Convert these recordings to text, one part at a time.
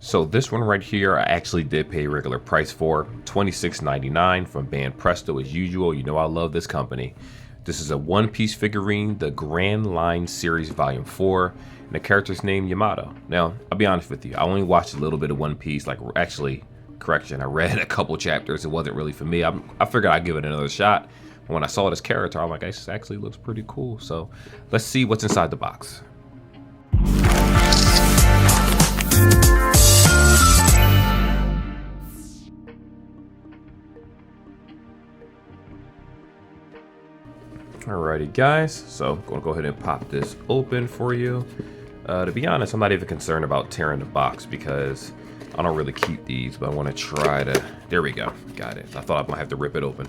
So this one right here, I actually did pay regular price for $26.99 from Band Presto as usual. You know I love this company. This is a one-piece figurine, the Grand Line Series Volume 4, and the character's name Yamato. Now, I'll be honest with you, I only watched a little bit of One Piece, like actually, correction, I read a couple chapters. It wasn't really for me. I figured I'd give it another shot. When I saw this character, I'm like, this actually looks pretty cool. So let's see what's inside the box. Alrighty guys, so I'm gonna go ahead and pop this open for you. To be honest, I'm not even concerned about tearing the box because I don't really keep these, but I want to try to, there we go, got it. I thought I might have to rip it open.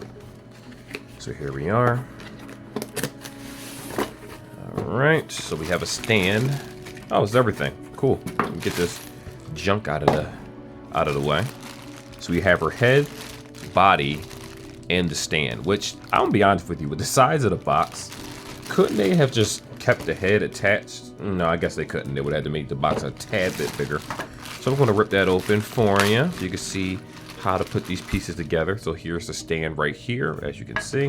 So here we are. Alright, so we have a stand. Oh, it's everything. Cool. Let me get this junk out of the way. So we have her head, body, and the stand, which I'm gonna be honest with you, with the size of the box, couldn't they have just kept the head attached? No, I guess they couldn't. They would have to make the box a tad bit bigger. So I'm gonna rip that open for you so you can see how to put these pieces together. So here's the stand right here, as you can see.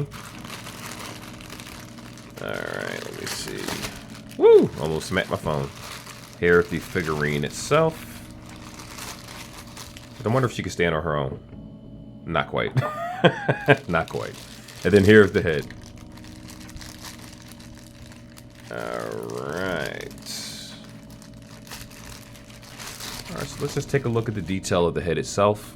All right, let me see. Woo, almost smacked my phone. Here's the figurine itself. I wonder if she can stand on her own. Not quite. Not quite. And then here's the head. Alright. Alright, so let's just take a look at the detail of the head itself.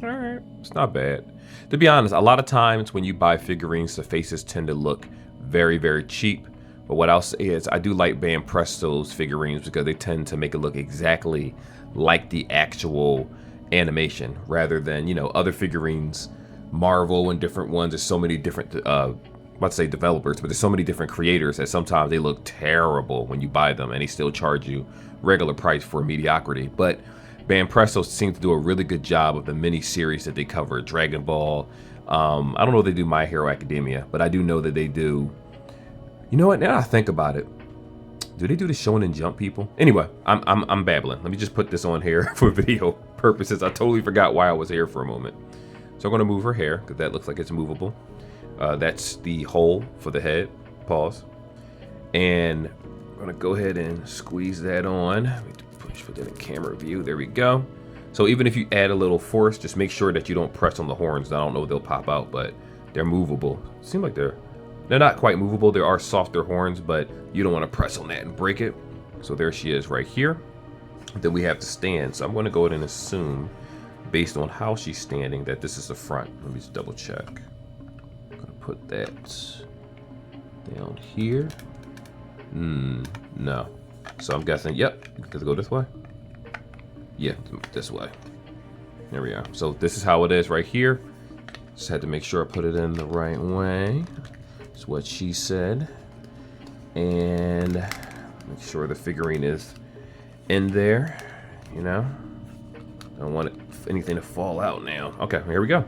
Alright, it's not bad. To be honest, a lot of times when you buy figurines, the faces tend to look very, very cheap. But what I'll say is I do like Band Presto's figurines because they tend to make it look exactly like the actual animation rather than, you know, other figurines, Marvel and different ones. There's so many different I'm about to say developers, but there's so many different creators that sometimes they look terrible when you buy them and they still charge you regular price for mediocrity. But Band Presto seems to do a really good job of the mini series that they cover. Dragon Ball, I don't know if they do My Hero Academia, but I do know that they do. You know what, now I think about it, do they do the Shonen Jump people? Anyway, I'm babbling. Let me just put this on here for video purposes. I totally forgot why I was here for a moment. So I'm gonna move her hair because that looks like it's movable. That's the hole for the head. Pause. And I'm gonna go ahead and squeeze that on. Let me put that in camera view. There we go. So even if you add a little force, just make sure that you don't press on the horns. I don't know if they'll pop out, but they're movable. Seem like they're not quite movable. There are softer horns, but you don't want to press on that and break it. So there she is right here. Then we have the stand. So I'm going to go ahead and assume, based on how she's standing, that this is the front. Let me just double check. I'm going to put that down here. No. So I'm guessing, yep, does it go this way? Yeah, this way. There we are. So this is how it is right here. Just had to make sure I put it in the right way. That's what she said. And make sure the figurine is in there, you know. I don't want anything to fall out now. Okay, here we go.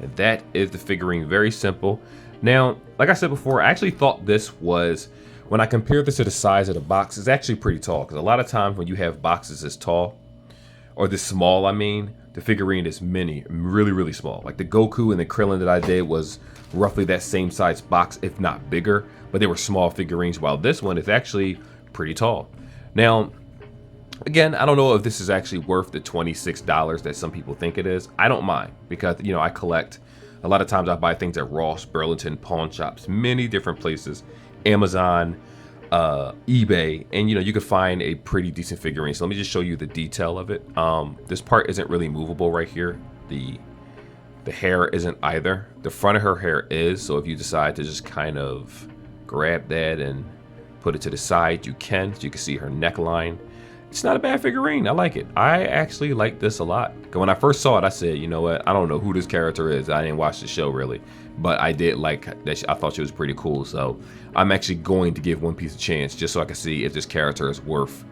And that is the figurine. Very simple. Now, like I said before, I actually thought this was, when I compared this to the size of the box, it's actually pretty tall. Because a lot of times when you have boxes this tall, or this small, I mean, the figurine is mini, really, really small. Like the Goku and the Krillin that I did was roughly that same size box, if not bigger. But they were small figurines, while this one is actually pretty tall. Now, again, I don't know if this is actually worth the $26 that some people think it is. I don't mind because, you know, I collect. A lot of times I buy things at Ross, Burlington, pawn shops, many different places, Amazon, eBay, and, you know, you can find a pretty decent figurine. So let me just show you the detail of it. This part isn't really movable right here. The hair isn't either. The front of her hair is. So if you decide to just kind of grab that and put it to the side, you can. So you can see her neckline. It's not a bad figurine. I like it. I actually like this a lot. When I first saw it, I said, you know what? I don't know who this character is. I didn't watch the show really, but I did like that. I thought she was pretty cool. So I'm actually going to give One Piece a chance just so I can see if this character is worth,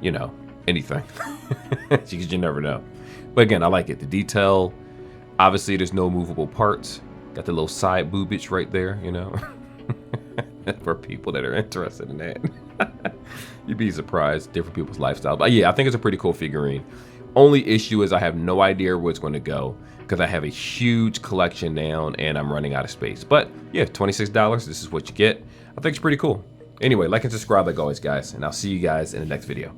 you know, anything. Because you never know. But again, I like it. The detail. Obviously, there's no movable parts. Got the little side boobage right there, you know, for people that are interested in that. You'd be surprised, different people's lifestyles. But yeah, I think it's a pretty cool figurine. Only issue is I have no idea where it's going to go because I have a huge collection now and I'm running out of space. But yeah, $26, this is what you get. I think it's pretty cool. Anyway, like and subscribe like always, guys, and I'll see you guys in the next video.